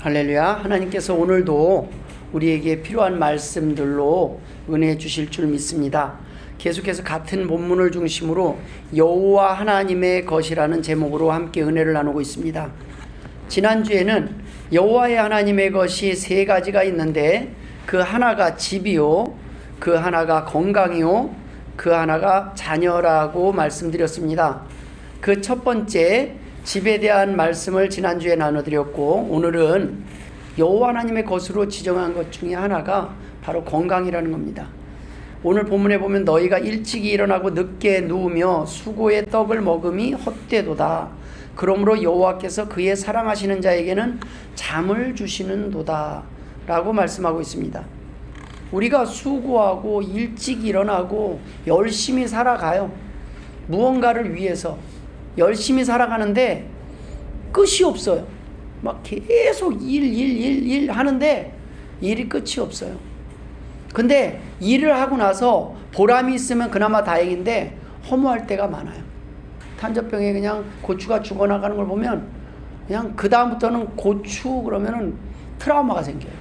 할렐루야. 하나님께서 오늘도 우리에게 필요한 말씀들로 은혜 주실 줄 믿습니다. 계속해서 같은 본문을 중심으로 여호와 하나님의 것이라는 제목으로 함께 은혜를 나누고 있습니다. 지난주에는 여호와의 하나님의 것이 세 가지가 있는데 그 하나가 집이요, 그 하나가 건강이요, 그 하나가 자녀라고 말씀드렸습니다. 그 첫 번째 집에 대한 말씀을 지난주에 나눠드렸고, 오늘은 여호와 하나님의 것으로 지정한 것 중에 하나가 바로 건강이라는 겁니다. 오늘 본문에 보면 너희가 일찍이 일어나고 늦게 누우며 수고의 떡을 먹음이 헛되도다. 그러므로 여호와께서 그의 사랑하시는 자에게는 잠을 주시는도다 라고 말씀하고 있습니다. 우리가 수고하고 일찍 일어나고 열심히 살아가요. 무언가를 위해서 열심히 살아가는데 끝이 없어요. 막 계속 일 하는데 일이 끝이 없어요. 근데 일을 하고 나서 보람이 있으면 그나마 다행인데 허무할 때가 많아요. 탄저병에 그냥 고추가 죽어나가는 걸 보면 그냥 그 다음부터는 고추 그러면은 트라우마가 생겨요.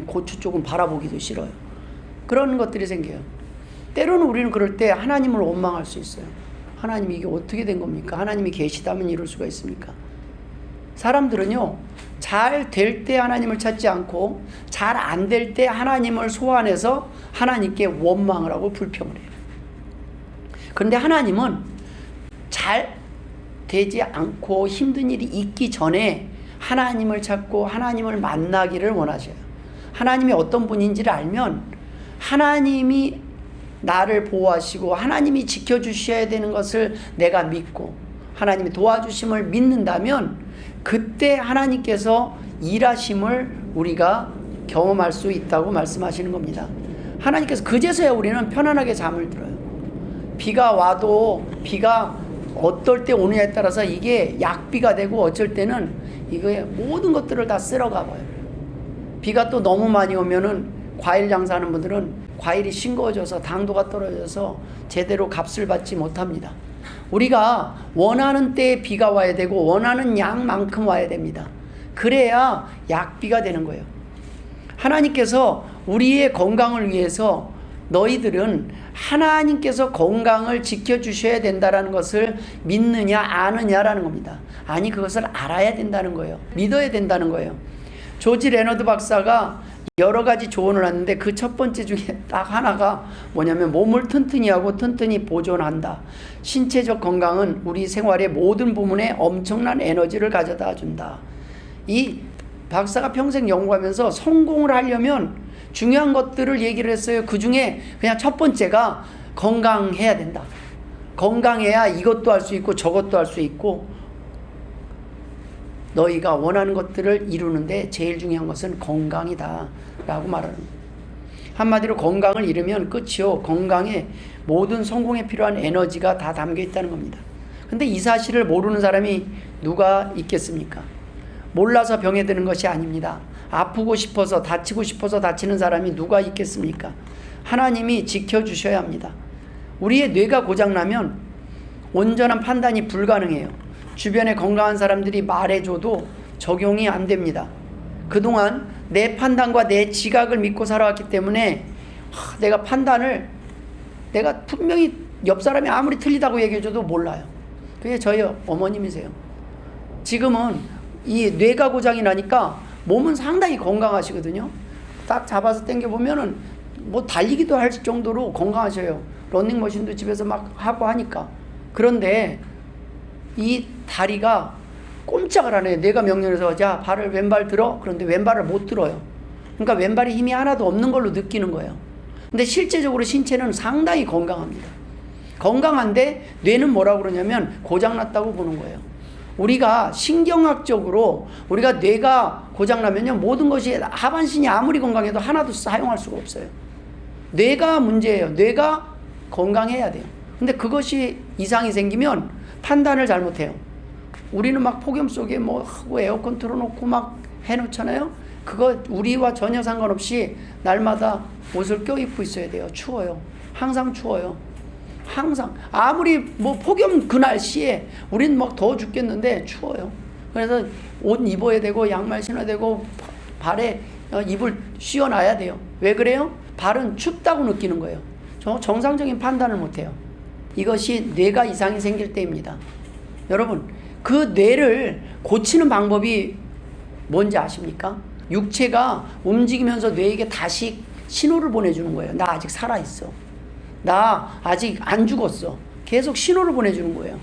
고추 쪽은 바라보기도 싫어요. 그런 것들이 생겨요. 때로는 우리는 그럴 때 하나님을 원망할 수 있어요. 하나님이 이게 어떻게 된 겁니까? 하나님이 계시다면 이럴 수가 있습니까? 사람들은요, 잘 될 때 하나님을 찾지 않고 잘 안 될 때 하나님을 소환해서 하나님께 원망을 하고 불평을 해요. 그런데 하나님은 잘 되지 않고 힘든 일이 있기 전에 하나님을 찾고 하나님을 만나기를 원하셔요. 하나님이 어떤 분인지를 알면 하나님이 나를 보호하시고 하나님이 지켜주셔야 되는 것을 내가 믿고 하나님이 도와주심을 믿는다면 그때 하나님께서 일하심을 우리가 경험할 수 있다고 말씀하시는 겁니다. 하나님께서 그제서야 우리는 편안하게 잠을 들어요. 비가 와도 비가 어떨 때 오느냐에 따라서 이게 약비가 되고 어쩔 때는 이거의 모든 것들을 다 쓸어가 봐요. 비가 또 너무 많이 오면은 과일 장사하는 분들은 과일이 싱거워져서 당도가 떨어져서 제대로 값을 받지 못합니다. 우리가 원하는 때에 비가 와야 되고 원하는 양만큼 와야 됩니다. 그래야 약비가 되는 거예요. 하나님께서 우리의 건강을 위해서 너희들은 하나님께서 건강을 지켜주셔야 된다는 것을 믿느냐 아느냐라는 겁니다. 아니, 그것을 알아야 된다는 거예요. 믿어야 된다는 거예요. 조지 레너드 박사가 여러 가지 조언을 하는데 그 첫 번째 중에 딱 하나가 뭐냐면 몸을 튼튼히 하고 튼튼히 보존한다. 신체적 건강은 우리 생활의 모든 부분에 엄청난 에너지를 가져다 준다. 이 박사가 평생 연구하면서 성공을 하려면 중요한 것들을 얘기를 했어요. 그 중에 그냥 첫 번째가 건강해야 된다. 건강해야 이것도 할 수 있고 저것도 할 수 있고 너희가 원하는 것들을 이루는데 제일 중요한 것은 건강이다 라고 말하는 거예요. 한마디로 건강을 잃으면 끝이요. 건강에 모든 성공에 필요한 에너지가 다 담겨 있다는 겁니다. 근데 이 사실을 모르는 사람이 누가 있겠습니까? 몰라서 병에 드는 것이 아닙니다. 아프고 싶어서 다치고 싶어서 다치는 사람이 누가 있겠습니까? 하나님이 지켜주셔야 합니다. 우리의 뇌가 고장나면 온전한 판단이 불가능해요. 주변에 건강한 사람들이 말해줘도 적용이 안 됩니다. 그동안 내 판단과 내 지각을 믿고 살아왔기 때문에 내가 판단을 내가 분명히 옆 사람이 아무리 틀리다고 얘기해줘도 몰라요. 그게 저희 어머님이세요. 지금은 이 뇌가 고장이 나니까 몸은 상당히 건강하시거든요. 딱 잡아서 당겨보면은 뭐 달리기도 할 정도로 건강하셔요. 러닝머신도 집에서 막 하고 하니까. 그런데 이 다리가 꼼짝을 안 해요. 내가 명령해서 자 발을 왼발 들어. 그런데 왼발을 못 들어요. 그러니까 왼발에 힘이 하나도 없는 걸로 느끼는 거예요. 근데 실제적으로 신체는 상당히 건강합니다. 건강한데 뇌는 뭐라고 그러냐면 고장났다고 보는 거예요. 우리가 신경학적으로 우리가 뇌가 고장나면요 모든 것이 하반신이 아무리 건강해도 하나도 사용할 수가 없어요. 뇌가 문제예요. 뇌가 건강해야 돼요. 근데 그것이 이상이 생기면 판단을 잘못해요. 우리는 막 폭염 속에 뭐 하고 에어컨 틀어놓고 막 해놓잖아요. 그거 우리와 전혀 상관없이 날마다 옷을 껴입고 있어야 돼요. 추워요. 항상 추워요. 항상 아무리 뭐 폭염 그 날씨에 우린 막 더워 죽겠는데 추워요. 그래서 옷 입어야 되고 양말 신어야 되고 발에 이불 씌워놔야 돼요. 왜 그래요? 발은 춥다고 느끼는 거예요. 정상적인 판단을 못해요. 이것이 뇌가 이상이 생길 때입니다. 여러분, 그 뇌를 고치는 방법이 뭔지 아십니까? 육체가 움직이면서 뇌에게 다시 신호를 보내주는 거예요. 나 아직 살아있어. 나 아직 안 죽었어. 계속 신호를 보내주는 거예요.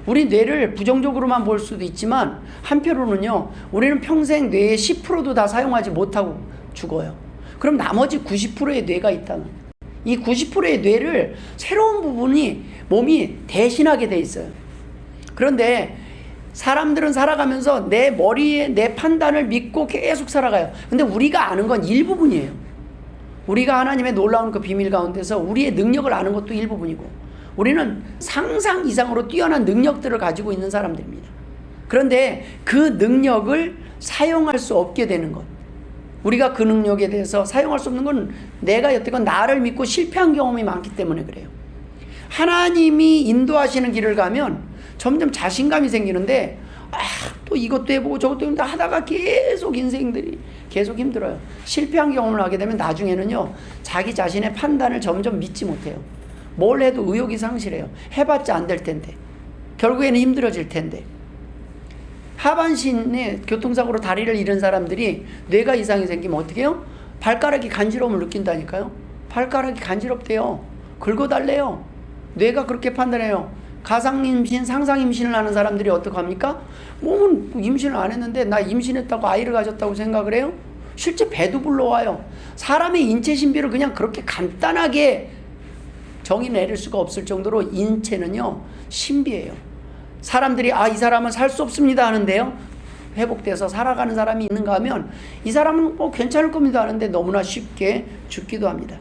우리 뇌를 부정적으로만 볼 수도 있지만 한편으로는요, 우리는 평생 뇌의 10%도 다 사용하지 못하고 죽어요. 그럼 나머지 90%의 뇌가 있다는, 이 90%의 뇌를 새로운 부분이 몸이 대신하게 돼 있어요. 그런데 사람들은 살아가면서 내 머리에 내 판단을 믿고 계속 살아가요. 근데 우리가 아는 건 일부분이에요. 우리가 하나님의 놀라운 그 비밀 가운데서 우리의 능력을 아는 것도 일부분이고, 우리는 상상 이상으로 뛰어난 능력들을 가지고 있는 사람들입니다. 그런데 그 능력을 사용할 수 없게 되는 것, 우리가 그 능력에 대해서 사용할 수 없는 건 내가 여태껏 나를 믿고 실패한 경험이 많기 때문에 그래요. 하나님이 인도하시는 길을 가면 점점 자신감이 생기는데, 또 이것도 해보고 저것도 해보고 하다가 계속 인생들이 계속 힘들어요. 실패한 경험을 하게 되면 나중에는요, 자기 자신의 판단을 점점 믿지 못해요. 뭘 해도 의욕이 상실해요. 해봤자 안 될 텐데, 결국에는 힘들어질 텐데. 하반신에 교통사고로 다리를 잃은 사람들이 뇌가 이상이 생기면 어떻게 해요? 발가락이 간지러움을 느낀다니까요. 발가락이 간지럽대요. 긁어달래요. 뇌가 그렇게 판단해요. 가상임신, 상상임신을 하는 사람들이 어떡합니까? 몸은 임신을 안 했는데 나 임신했다고 아이를 가졌다고 생각을 해요? 실제 배도 불러와요. 사람의 인체 신비를 그냥 그렇게 간단하게 정의 내릴 수가 없을 정도로 인체는요, 신비해요. 사람들이 이 사람은 살 수 없습니다 하는데요, 회복돼서 살아가는 사람이 있는가 하면 이 사람은 괜찮을 겁니다 하는데 너무나 쉽게 죽기도 합니다.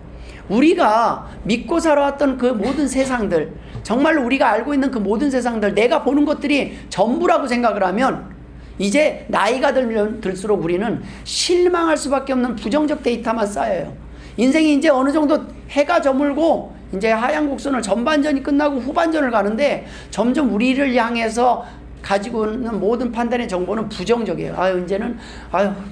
우리가 믿고 살아왔던 그 모든 세상들, 정말로 우리가 알고 있는 그 모든 세상들, 내가 보는 것들이 전부라고 생각을 하면 이제 나이가 들수록 우리는 실망할 수밖에 없는 부정적 데이터만 쌓여요. 인생이 이제 어느 정도 해가 저물고 이제 하얀 곡선을 전반전이 끝나고 후반전을 가는데 점점 우리를 향해서 가지고 있는 모든 판단의 정보는 부정적이에요. 이제는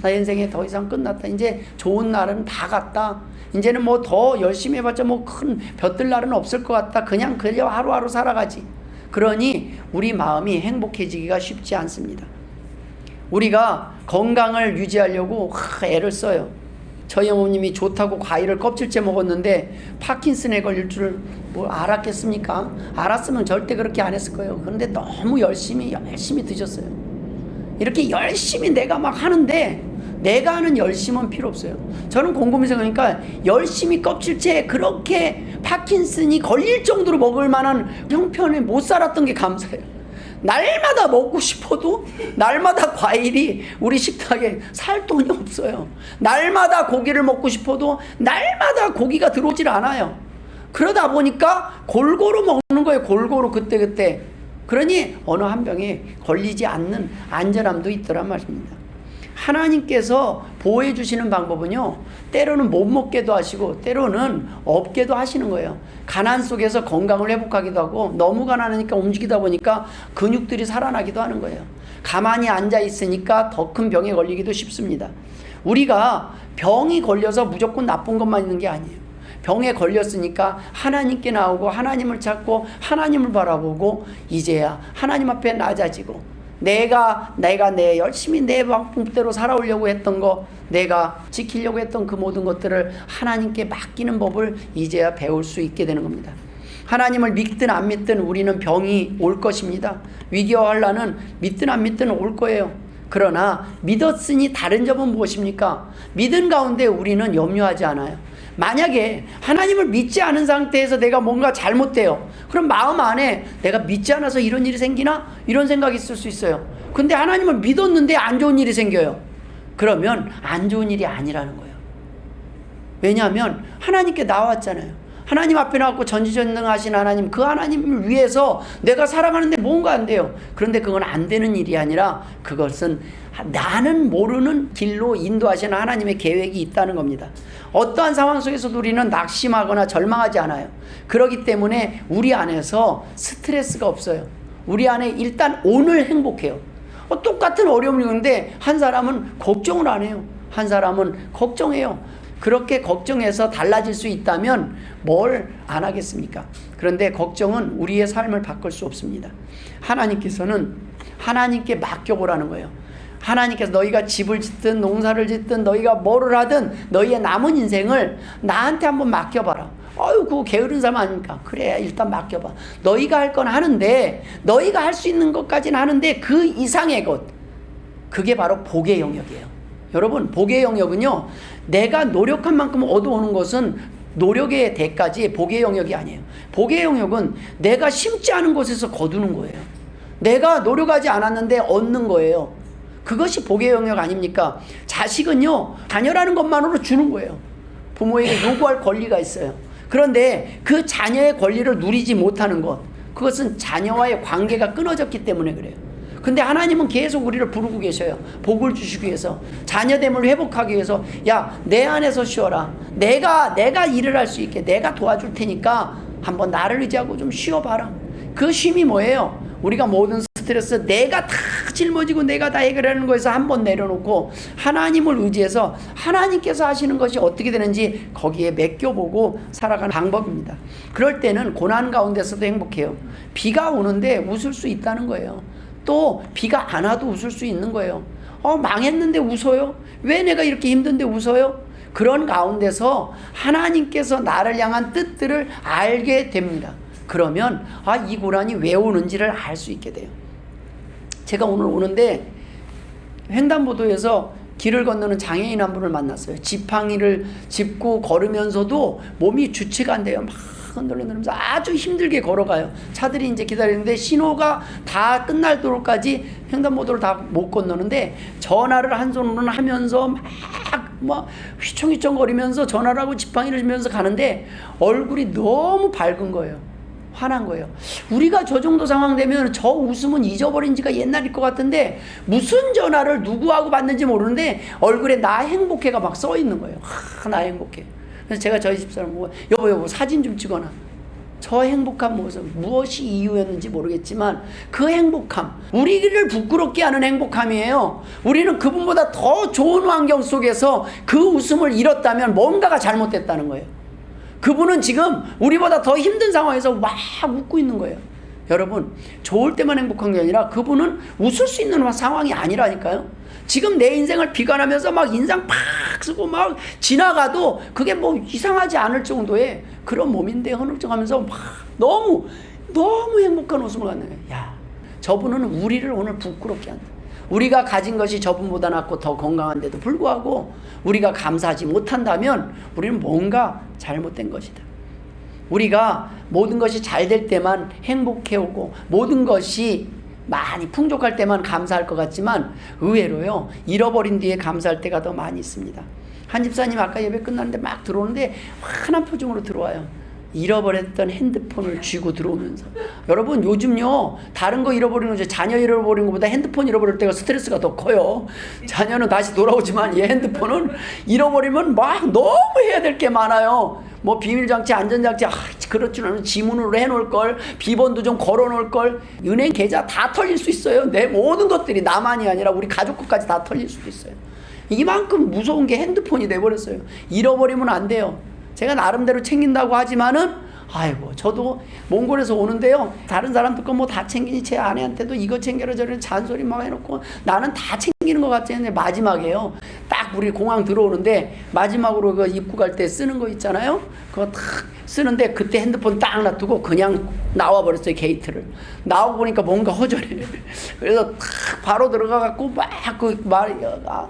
나 인생에 더 이상 끝났다. 이제 좋은 날은 다 갔다. 이제는 뭐 더 열심히 해봤자 뭐 큰 볕들 날은 없을 것 같다. 그냥 하루하루 살아가지. 그러니 우리 마음이 행복해지기가 쉽지 않습니다. 우리가 건강을 유지하려고 애를 써요. 저희 어머님이 좋다고 과일을 껍질째 먹었는데 파킨슨에 걸릴 줄 알았겠습니까? 알았으면 절대 그렇게 안 했을 거예요. 그런데 너무 열심히 드셨어요. 이렇게 열심히 내가 막 하는데 내가 하는 열심은 필요 없어요. 저는 곰곰이 생각하니까 열심히 껍질째 그렇게 파킨슨이 걸릴 정도로 먹을 만한 형편에 못 살았던 게 감사해요. 날마다 먹고 싶어도 날마다 과일이 우리 식탁에 살 돈이 없어요. 날마다 고기를 먹고 싶어도 날마다 고기가 들어오질 않아요. 그러다 보니까 골고루 먹는 거예요. 골고루 그때그때. 그러니 어느 한 병에 걸리지 않는 안전함도 있더란 말입니다. 하나님께서 보호해 주시는 방법은요, 때로는 못 먹게도 하시고 때로는 없게도 하시는 거예요. 가난 속에서 건강을 회복하기도 하고, 너무 가난하니까 움직이다 보니까 근육들이 살아나기도 하는 거예요. 가만히 앉아 있으니까 더 큰 병에 걸리기도 쉽습니다. 우리가 병이 걸려서 무조건 나쁜 것만 있는 게 아니에요. 병에 걸렸으니까 하나님께 나오고 하나님을 찾고 하나님을 바라보고 이제야 하나님 앞에 낮아지고, 내가 열심히 내 방법대로 살아오려고 했던 거, 내가 지키려고 했던 그 모든 것들을 하나님께 맡기는 법을 이제야 배울 수 있게 되는 겁니다. 하나님을 믿든 안 믿든 우리는 병이 올 것입니다. 위기와 환난은 믿든 안 믿든 올 거예요. 그러나 믿었으니 다른 점은 무엇입니까? 믿은 가운데 우리는 염려하지 않아요. 만약에 하나님을 믿지 않은 상태에서 내가 뭔가 잘못돼요. 그럼 마음 안에 내가 믿지 않아서 이런 일이 생기나? 이런 생각이 있을 수 있어요. 근데 하나님을 믿었는데 안 좋은 일이 생겨요. 그러면 안 좋은 일이 아니라는 거예요. 왜냐하면 하나님께 나왔잖아요. 하나님 앞에 나왔고 전지전능하신 하나님, 그 하나님을 위해서 내가 살아가는데 뭔가 안 돼요. 그런데 그건 안 되는 일이 아니라 그것은 나는 모르는 길로 인도하시는 하나님의 계획이 있다는 겁니다. 어떠한 상황 속에서도 우리는 낙심하거나 절망하지 않아요. 그렇기 때문에 우리 안에서 스트레스가 없어요. 우리 안에 일단 오늘 행복해요. 똑같은 어려움이 있는데 한 사람은 걱정을 안 해요. 한 사람은 걱정해요. 그렇게 걱정해서 달라질 수 있다면 뭘 안 하겠습니까? 그런데 걱정은 우리의 삶을 바꿀 수 없습니다. 하나님께서는 하나님께 맡겨보라는 거예요. 하나님께서 너희가 집을 짓든 농사를 짓든 너희가 뭐를 하든 너희의 남은 인생을 나한테 한번 맡겨봐라. 아유, 그거 게으른 사람 아닙니까? 그래, 일단 맡겨봐. 너희가 할 건 하는데, 너희가 할 수 있는 것까지는 하는데 그 이상의 것, 그게 바로 복의 영역이에요. 여러분, 복의 영역은요, 내가 노력한 만큼 얻어오는 것은 노력의 대가지 복의 영역이 아니에요. 복의 영역은 내가 심지 않은 곳에서 거두는 거예요. 내가 노력하지 않았는데 얻는 거예요. 그것이 복의 영역 아닙니까? 자식은요, 자녀라는 것만으로 주는 거예요. 부모에게 요구할 권리가 있어요. 그런데 그 자녀의 권리를 누리지 못하는 것, 그것은 자녀와의 관계가 끊어졌기 때문에 그래요. 근데 하나님은 계속 우리를 부르고 계셔요. 복을 주시기 위해서, 자녀됨을 회복하기 위해서. 야, 내 안에서 쉬어라. 내가 일을 할 수 있게 내가 도와줄 테니까 한번 나를 의지하고 좀 쉬어봐라. 그 쉼이 뭐예요? 우리가 모든 스트레스, 내가 다 짊어지고 내가 다 해결하는 거에서 한번 내려놓고 하나님을 의지해서 하나님께서 하시는 것이 어떻게 되는지 거기에 맡겨보고 살아가는 방법입니다. 그럴 때는 고난 가운데서도 행복해요. 비가 오는데 웃을 수 있다는 거예요. 또 비가 안 와도 웃을 수 있는 거예요. 망했는데 웃어요? 왜 내가 이렇게 힘든데 웃어요? 그런 가운데서 하나님께서 나를 향한 뜻들을 알게 됩니다. 그러면 이 고난이 왜 오는지를 알 수 있게 돼요. 제가 오늘 오는데 횡단보도에서 길을 건너는 장애인 한 분을 만났어요. 지팡이를 짚고 걸으면서도 몸이 주체가 안 돼요. 막 흔들면서 아주 힘들게 걸어가요. 차들이 이제 기다리는데 신호가 다 끝날 도로까지 횡단보도를 다 못 건너는데 전화를 한 손으로는 하면서 막 휘청휘청 거리면서 전화를 하고 지팡이를 쥐면서 가는데 얼굴이 너무 밝은 거예요. 화난 거예요. 우리가 저 정도 상황 되면 저 웃음은 잊어버린 지가 옛날일 것 같은데 무슨 전화를 누구하고 받는지 모르는데 얼굴에 나 행복해가 막 써 있는 거예요. 나 행복해. 그래서 제가 저희 집사람 보고 여보 사진 좀 찍어놔. 저 행복한 모습, 무엇이 이유였는지 모르겠지만 그 행복함, 우리를 부끄럽게 하는 행복함이에요. 우리는 그분보다 더 좋은 환경 속에서 그 웃음을 잃었다면 뭔가가 잘못됐다는 거예요. 그분은 지금 우리보다 더 힘든 상황에서 막 웃고 있는 거예요. 여러분, 좋을 때만 행복한 게 아니라 그분은 웃을 수 있는 상황이 아니라니까요. 지금 내 인생을 비관하면서 막 인상 팍 쓰고 막 지나가도 그게 뭐 이상하지 않을 정도의 그런 몸인데 흐느적하면서 막 너무 행복한 웃음을 갖는 거예요. 야, 저분은 우리를 오늘 부끄럽게 한다. 우리가 가진 것이 저분보다 낫고 더 건강한데도 불구하고 우리가 감사하지 못한다면 우리는 뭔가 잘못된 것이다. 우리가 모든 것이 잘 될 때만 행복해오고 모든 것이 많이 풍족할 때만 감사할 것 같지만 의외로요, 잃어버린 뒤에 감사할 때가 더 많이 있습니다. 한 집사님 아까 예배 끝났는데 막 들어오는데 환한 표정으로 들어와요. 잃어버렸던 핸드폰을 쥐고 들어오면서. 여러분, 요즘요 다른 거 잃어버리는 거, 자녀 잃어버리는 것보다 핸드폰 잃어버릴 때가 스트레스가 더 커요. 자녀는 다시 돌아오지만 얘 핸드폰은 잃어버리면 막 너무 해야 될 게 많아요. 뭐 비밀장치, 안전장치, 그렇지 않으면 지문으로 해놓을 걸, 비번도 좀 걸어놓을 걸, 은행 계좌 다 털릴 수 있어요. 내 모든 것들이 나만이 아니라 우리 가족 것까지 다 털릴 수도 있어요. 이만큼 무서운 게 핸드폰이 돼버렸어요. 잃어버리면 안 돼요. 제가 나름대로 챙긴다고 하지만은 아이고, 저도 몽골에서 오는데요, 다른 사람들 거 뭐 다 챙기니 제 아내한테도 이거 챙겨라 저래 잔소리 막 해놓고 나는 다 챙기는 것 같았는데 마지막에요, 딱 우리 공항 들어오는데 마지막으로 그 입구 갈 때 쓰는 거 있잖아요. 그거 딱 쓰는데 그때 핸드폰 딱 놔두고 그냥 나와버렸어요. 게이트를 나오고 보니까 뭔가 허전해. 그래서 딱 바로 들어가갖고 막 그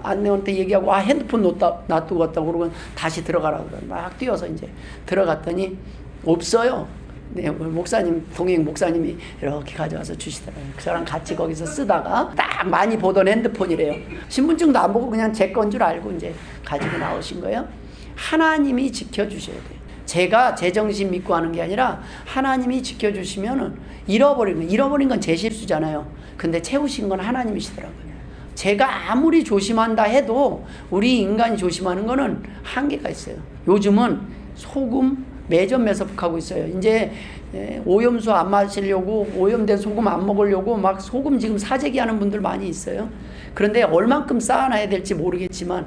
안내원한테 얘기하고 핸드폰 놔두고 왔다고 그러고 다시 들어가라고 막 뛰어서 이제 들어갔더니 없어요. 네, 목사님, 동행 목사님이 이렇게 가져와서 주시더라고요. 저랑 같이 거기서 쓰다가 딱 많이 보던 핸드폰이래요. 신분증도 안 보고 그냥 제 건 줄 알고 이제 가지고 나오신 거예요. 하나님이 지켜주셔야 돼요. 제가 제정신 믿고 하는 게 아니라 하나님이 지켜주시면은 잃어버린 건 제 실수잖아요. 근데 채우신 건 하나님이시더라고요. 제가 아무리 조심한다 해도 우리 인간이 조심하는 거는 한계가 있어요. 요즘은 소금, 매점매석하고 있어요. 이제 오염수 안 마시려고, 오염된 소금 안 먹으려고 막 소금 지금 사재기 하는 분들 많이 있어요. 그런데 얼만큼 쌓아놔야 될지 모르겠지만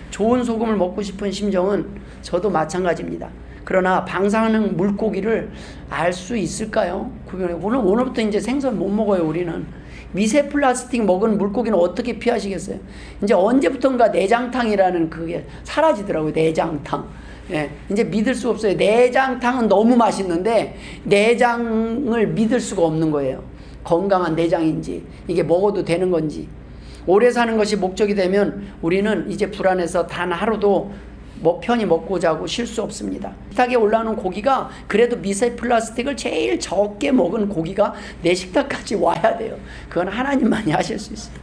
좋은 소금을 먹고 싶은 심정은 저도 마찬가지입니다. 그러나 방사능 물고기를 알 수 있을까요? 오늘부터 이제 생선 못 먹어요, 우리는. 미세 플라스틱 먹은 물고기는 어떻게 피하시겠어요? 이제 언제부턴가 내장탕이라는 그게 사라지더라고요, 내장탕. 예, 이제 믿을 수 없어요. 내장탕은 너무 맛있는데 내장을 믿을 수가 없는 거예요. 건강한 내장인지, 이게 먹어도 되는 건지. 오래 사는 것이 목적이 되면 우리는 이제 불안해서 단 하루도 편히 먹고 자고 쉴 수 없습니다. 식탁에 올라오는 고기가 그래도 미세 플라스틱을 제일 적게 먹은 고기가 내 식탁까지 와야 돼요. 그건 하나님만이 하실 수 있어요.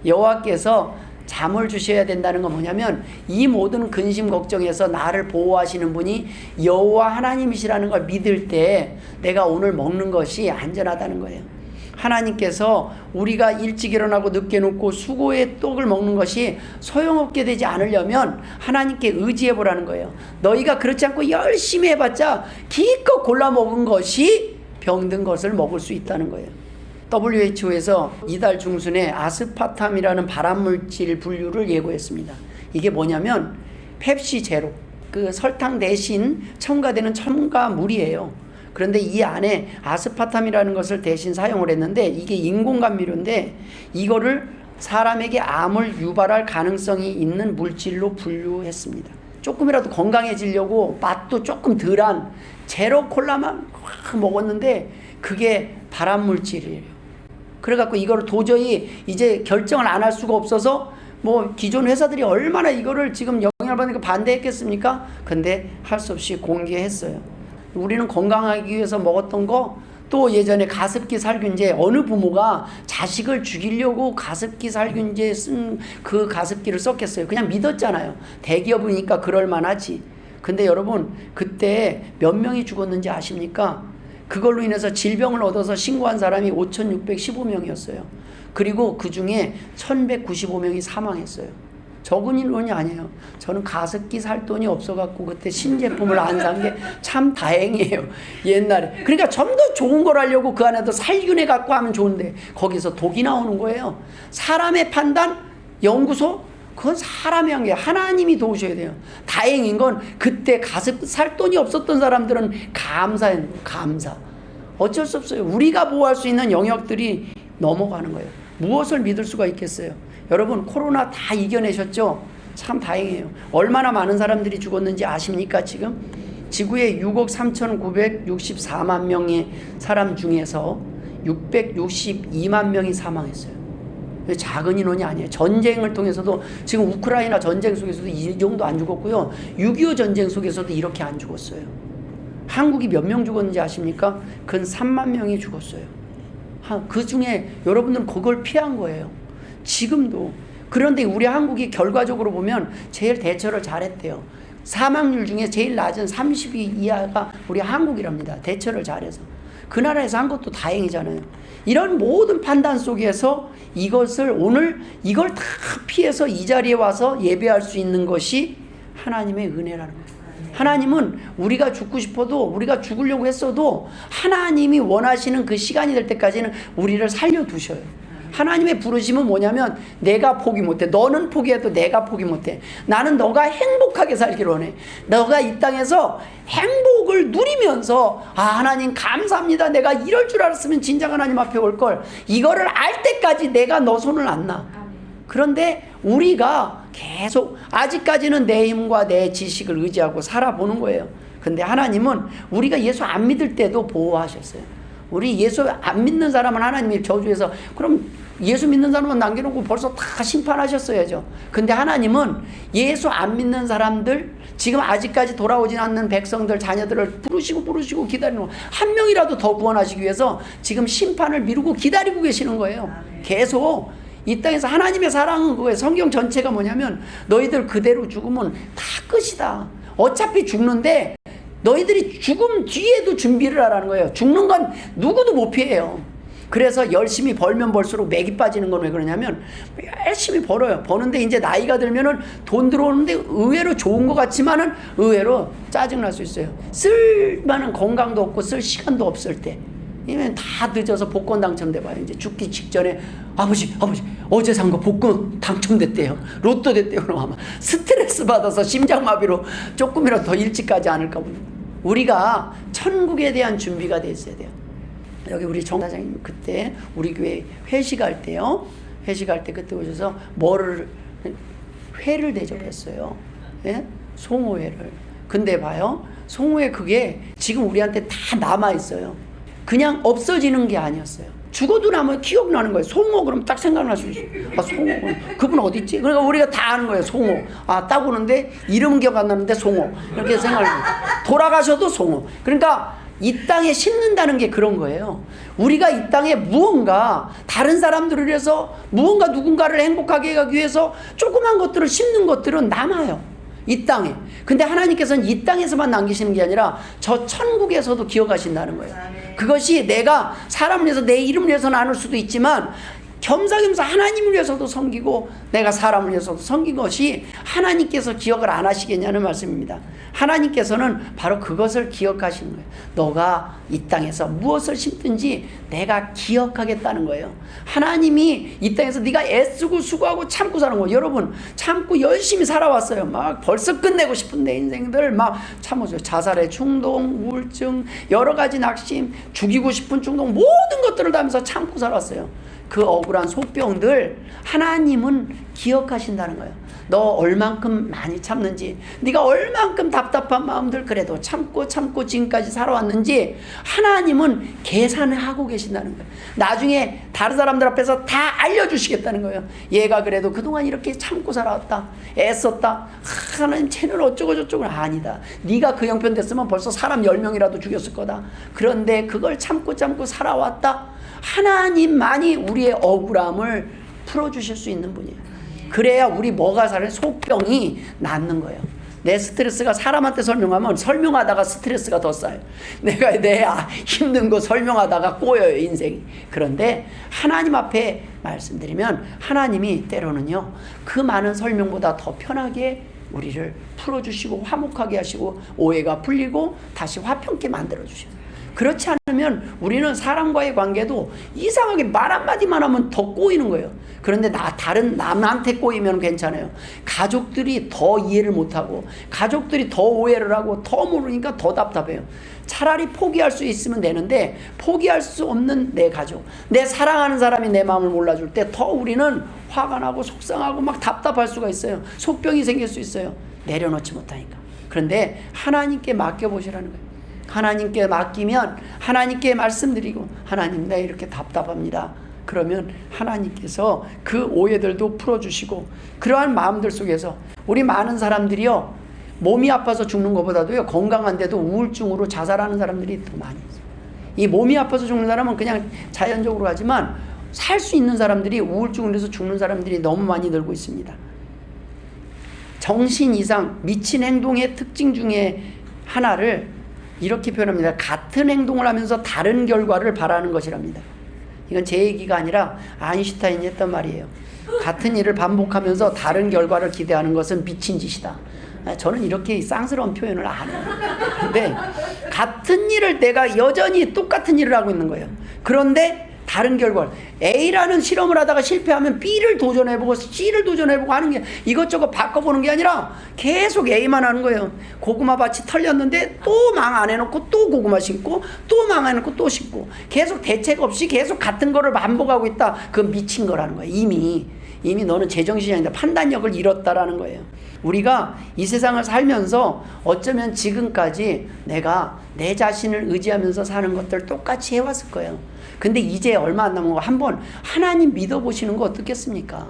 여호와께서 잠을 주셔야 된다는 건 뭐냐면 이 모든 근심 걱정에서 나를 보호하시는 분이 여호와 하나님이시라는 걸 믿을 때 내가 오늘 먹는 것이 안전하다는 거예요. 하나님께서 우리가 일찍 일어나고 늦게 눕고 수고의 떡을 먹는 것이 소용없게 되지 않으려면 하나님께 의지해보라는 거예요. 너희가 그렇지 않고 열심히 해봤자 기껏 골라 먹은 것이 병든 것을 먹을 수 있다는 거예요. WHO에서 이달 중순에 아스파탐이라는 발암물질 분류를 예고했습니다. 이게 뭐냐면 펩시 제로, 그 설탕 대신 첨가되는 첨가물이에요. 그런데 이 안에 아스파탐이라는 것을 대신 사용을 했는데 이게 인공감미료인데 이거를 사람에게 암을 유발할 가능성이 있는 물질로 분류했습니다. 조금이라도 건강해지려고 맛도 조금 덜한 제로 콜라만 확 먹었는데 그게 발암물질이에요. 그래갖고 이거를 도저히 이제 결정을 안 할 수가 없어서 뭐 기존 회사들이 얼마나 이거를 지금 영향을 받으니까 반대했겠습니까? 근데 할 수 없이 공개했어요. 우리는 건강하기 위해서 먹었던 거, 또 예전에 가습기 살균제, 어느 부모가 자식을 죽이려고 가습기 살균제 쓴 그 가습기를 썼겠어요. 그냥 믿었잖아요. 대기업이니까 그럴만하지. 근데 여러분 그때 몇 명이 죽었는지 아십니까? 그걸로 인해서 질병을 얻어서 신고한 사람이 5,615명이었어요. 그리고 그 중에 1,195명이 사망했어요. 적은 인원이 아니에요. 저는 가습기 살 돈이 없어갖고 그때 신제품을 안 산 게 참 다행이에요. 옛날에. 그러니까 좀 더 좋은 걸 하려고 그 안에도 살균해 갖고 하면 좋은데 거기서 독이 나오는 거예요. 사람의 판단, 연구소, 그건 사람이 한 게 하나님이 도우셔야 돼요. 다행인 건 그때 살 돈이 없었던 사람들은 감사해요. 감사. 어쩔 수 없어요. 우리가 보호할 수 있는 영역들이 넘어가는 거예요. 무엇을 믿을 수가 있겠어요? 여러분 코로나 다 이겨내셨죠? 참 다행이에요. 얼마나 많은 사람들이 죽었는지 아십니까? 지금 지구의 6억 3,964만 명의 사람 중에서 662만 명이 사망했어요. 작은 인원이 아니에요. 전쟁을 통해서도 지금 우크라이나 전쟁 속에서도 이 정도 안 죽었고요. 6.25 전쟁 속에서도 이렇게 안 죽었어요. 한국이 몇 명 죽었는지 아십니까? 근 3만 명이 죽었어요. 그 중에 여러분들은 그걸 피한 거예요. 지금도. 그런데 우리 한국이 결과적으로 보면 제일 대처를 잘했대요. 사망률 중에 제일 낮은 30위 이하가 우리 한국이랍니다. 대처를 잘해서. 그 나라에서 한 것도 다행이잖아요. 이런 모든 판단 속에서 이걸 다 피해서 이 자리에 와서 예배할 수 있는 것이 하나님의 은혜라는 거예요. 하나님은 우리가 죽고 싶어도, 우리가 죽으려고 했어도 하나님이 원하시는 그 시간이 될 때까지는 우리를 살려두셔요. 하나님의 부르심은 뭐냐면 내가 포기 못해. 너는 포기해도 내가 포기 못해. 나는 너가 행복하게 살기를 원해. 너가 이 땅에서 행복을 누리면서 하나님 감사합니다. 내가 이럴 줄 알았으면 진작 하나님 앞에 올걸. 이거를 알 때까지 내가 너 손을 안 놔. 그런데 우리가 계속 아직까지는 내 힘과 내 지식을 의지하고 살아보는 거예요. 근데 하나님은 우리가 예수 안 믿을 때도 보호하셨어요. 우리 예수 안 믿는 사람은 하나님이 저주해서 그럼 예수 믿는 사람은 남겨놓고 벌써 다 심판하셨어야죠. 근데 하나님은 예수 안 믿는 사람들, 지금 아직까지 돌아오진 않는 백성들, 자녀들을 부르시고 기다리는 거. 한 명이라도 더 구원하시기 위해서 지금 심판을 미루고 기다리고 계시는 거예요. 계속 이 땅에서 하나님의 사랑은 그거예요. 성경 전체가 뭐냐면 너희들 그대로 죽으면 다 끝이다. 어차피 죽는데 너희들이 죽음 뒤에도 준비를 하라는 거예요. 죽는 건 누구도 못 피해요. 그래서 열심히 벌면 벌수록 맥이 빠지는 건 왜 그러냐면 열심히 벌어요. 버는데 이제 나이가 들면은 돈 들어오는데 의외로 좋은 것 같지만은 의외로 짜증날 수 있어요. 쓸 만한 건강도 없고 쓸 시간도 없을 때. 이면 다 늦어서 복권 당첨돼 봐요. 이제 죽기 직전에 아버지 어제 산 거 복권 당첨됐대요. 로또 됐대요. 그럼 아마 스트레스 받아서 심장마비로 조금이라도 더 일찍 가지 않을까 봅니다. 우리가 천국에 대한 준비가 돼 있어야 돼요. 여기 우리 정사장님 그때 우리 교회 회식할 때요. 회식할 때 그때 오셔서 회를 대접했어요. 예? 송호회를. 근데 봐요. 송호회 그게 지금 우리한테 다 남아 있어요. 그냥 없어지는 게 아니었어요. 죽어도 나면 기억나는 거예요. 송호 그러면 딱 생각날 수 있어요. 아, 송호. 그분 어디 있지? 그러니까 우리가 다 아는 거예요. 송호. 아, 딱 오는데 이름은 기억 안 나는데 송호. 이렇게 생각해요. 돌아가셔도 송호. 그러니까 이 땅에 심는다는 게 그런 거예요. 우리가 이 땅에 무언가 다른 사람들을 위해서 무언가 누군가를 행복하게 하기 위해서 조그만 것들을 심는 것들은 남아요. 이 땅에. 근데 하나님께서는 이 땅에서만 남기시는 게 아니라 저 천국에서도 기억하신다는 거예요. 그것이 내가 사람을 위해서 내 이름을 위해서 나눌 수도 있지만 겸사겸사 하나님을 위해서도 섬기고 내가 사람을 위해서도 섬긴 것이 하나님께서 기억을 안 하시겠냐는 말씀입니다. 하나님께서는 바로 그것을 기억하시는 거예요. 너가 이 땅에서 무엇을 심든지 내가 기억하겠다는 거예요. 하나님이 이 땅에서 네가 애쓰고 수고하고 참고 사는 거예요. 여러분 참고 열심히 살아왔어요. 막 벌써 끝내고 싶은 내 인생들 막 참았어요. 자살의 충동, 우울증, 여러 가지 낙심, 죽이고 싶은 충동 모든 것들을 다 하면서 참고 살았어요. 그 억울한 소병들 하나님은 기억하신다는 거예요. 너 얼만큼 많이 참는지, 네가 얼만큼 답답한 마음들 그래도 참고 지금까지 살아왔는지 하나님은 계산을 하고 계신다는 거예요. 나중에 다른 사람들 앞에서 다 알려주시겠다는 거예요. 얘가 그래도 그동안 이렇게 참고 살아왔다, 애썼다. 하나님 쟤는 어쩌고 저쩌고. 아니다. 네가 그 형편 됐으면 벌써 사람 10명이라도 죽였을 거다. 그런데 그걸 참고 살아왔다. 하나님만이 우리의 억울함을 풀어주실 수 있는 분이에요. 그래야 우리 뭐가 사는 속병이 낫는 거예요. 내 스트레스가 사람한테 설명하면 설명하다가 스트레스가 더 쌓여요. 내가 내 힘든 거 설명하다가 꼬여요, 인생이. 그런데 하나님 앞에 말씀드리면 하나님이 때로는요, 그 많은 설명보다 더 편하게 우리를 풀어주시고 화목하게 하시고 오해가 풀리고 다시 화평케 만들어주셔요. 그렇지 않으면 우리는 사람과의 관계도 이상하게 말 한마디만 하면 더 꼬이는 거예요. 그런데 다른 남한테 꼬이면 괜찮아요. 가족들이 더 이해를 못하고 가족들이 더 오해를 하고 더 모르니까 더 답답해요. 차라리 포기할 수 있으면 되는데 포기할 수 없는 내 가족, 내 사랑하는 사람이 내 마음을 몰라줄 때 더 우리는 화가 나고 속상하고 막 답답할 수가 있어요. 속병이 생길 수 있어요. 내려놓지 못하니까. 그런데 하나님께 맡겨보시라는 거예요. 하나님께 맡기면 하나님께 말씀드리고 하나님 나 이렇게 답답합니다. 그러면 하나님께서 그 오해들도 풀어주시고 그러한 마음들 속에서 우리 많은 사람들이요 몸이 아파서 죽는 것보다도요 건강한데도 우울증으로 자살하는 사람들이 더 많이 있어요. 이 몸이 아파서 죽는 사람은 그냥 자연적으로 하지만 살 수 있는 사람들이 우울증으로 해서 죽는 사람들이 너무 많이 늘고 있습니다. 정신 이상 미친 행동의 특징 중에 하나를 이렇게 표현합니다. 같은 행동을 하면서 다른 결과를 바라는 것이랍니다. 이건 제 얘기가 아니라 아인슈타인이 했던 말이에요. 같은 일을 반복하면서 다른 결과를 기대하는 것은 미친 짓이다. 저는 이렇게 쌍스러운 표현을 안 해요. 근데 같은 일을 내가 여전히 똑같은 일을 하고 있는 거예요. 그런데 다른 결과를 A라는 실험을 하다가 실패하면 B를 도전해보고 C를 도전해보고 하는 게 이것저것 바꿔보는 게 아니라 계속 A만 하는 거예요. 고구마 밭이 털렸는데 또 망 안 해놓고 또 고구마 심고 또 망 안 해놓고 또 심고 계속 대책 없이 계속 같은 거를 반복하고 있다. 그건 미친 거라는 거예요. 이미 너는 제정신이 아니다. 판단력을 잃었다라는 거예요. 우리가 이 세상을 살면서 어쩌면 지금까지 내가 내 자신을 의지하면서 사는 것들 똑같이 해왔을 거예요. 근데 이제 얼마 안 남은 거 한번 하나님 믿어보시는 거 어떻겠습니까?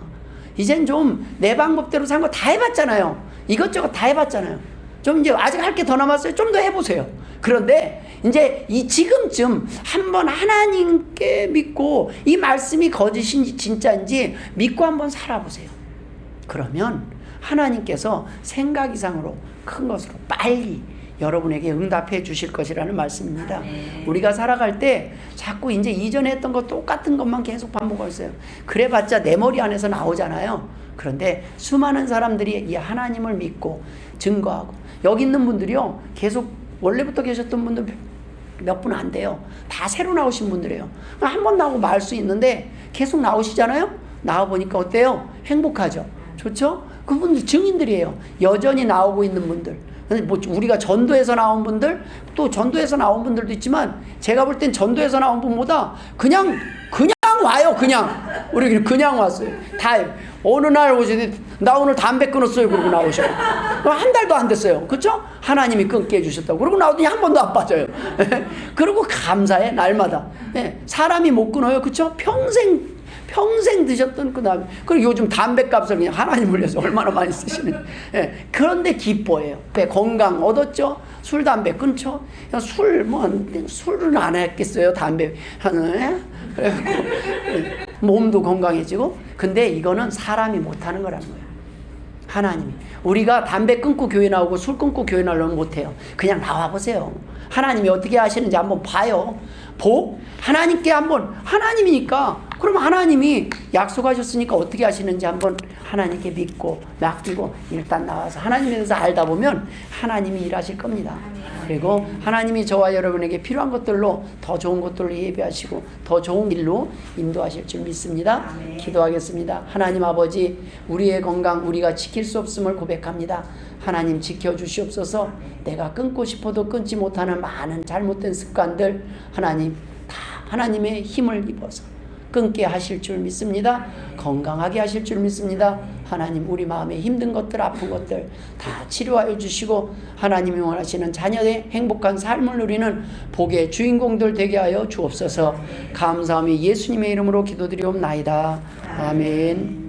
이젠 좀 내 방법대로 산 거 다 해봤잖아요. 이것저것 다 해봤잖아요. 좀 이제 아직 할 게 더 남았어요. 좀 더 해보세요. 그런데 이제 지금쯤 한번 하나님께 믿고 이 말씀이 거짓인지 진짜인지 믿고 한번 살아보세요. 그러면 하나님께서 생각 이상으로 큰 것으로 빨리 여러분에게 응답해 주실 것이라는 말씀입니다. 우리가 살아갈 때 자꾸 이제 이전에 했던 것 똑같은 것만 계속 반복하고 있어요. 그래봤자 내 머리 안에서 나오잖아요. 그런데 수많은 사람들이 이 하나님을 믿고 증거하고, 여기 있는 분들이요, 계속 원래부터 계셨던 분들 몇 분 안 돼요. 다 새로 나오신 분들이에요. 한 번 나오고 말 수 있는데 계속 나오시잖아요. 나와보니까 어때요? 행복하죠? 좋죠? 그분들 증인들이에요. 여전히 나오고 있는 분들. 뭐 우리가 전도에서 나온 분들, 또 전도에서 나온 분들도 있지만, 제가 볼 땐 전도에서 나온 분보다 그냥 와요. 우리 그냥 왔어요. 다 어느 날 오시더니 나 오늘 담배 끊었어요. 그러고 나오셔. 한 달도 안 됐어요. 그렇죠? 하나님이 끊게 해주셨다고. 그러고 나오더니 한 번도 안 빠져요. 그리고 감사해, 날마다. 사람이 못 끊어요. 그렇죠? 평생 드셨던 그 다음에, 그리고 요즘 담배값을 그냥 하나님을 위해서 얼마나 많이 쓰시는. 그런데 기뻐해요. 건강 얻었죠? 술, 담배 끊죠? 술은 안 했겠어요? 담배 하는. 몸도 건강해지고. 근데 이거는 사람이 못하는 거라는 거예요. 하나님이. 우리가 담배 끊고 교회 나오고 술 끊고 교회 나오려면 못해요. 그냥 나와보세요. 하나님이 어떻게 하시는지 한번 봐요. 하나님께 한번, 하나님이니까, 그럼 하나님이 약속하셨으니까 어떻게 하시는지 한번 하나님께 믿고 맡기고 일단 나와서 하나님에 대해서 알다 보면 하나님이 일하실 겁니다. 그리고 하나님이 저와 여러분에게 필요한 것들로 더 좋은 것들로 예배하시고 더 좋은 길로 인도하실 줄 믿습니다. 기도하겠습니다. 하나님 아버지, 우리의 건강 우리가 지킬 수 없음을 고백합니다. 하나님 지켜주시옵소서. 내가 끊고 싶어도 끊지 못하는 많은 잘못된 습관들, 하나님 다 하나님의 힘을 입어서 끊게 하실 줄 믿습니다. 건강하게 하실 줄 믿습니다. 하나님, 우리 마음에 힘든 것들, 아픈 것들 다 치료하여 주시고 하나님이 원하시는 자녀의 행복한 삶을 누리는 복의 주인공들 되게 하여 주옵소서. 감사하며 예수님의 이름으로 기도드리옵나이다. 아멘.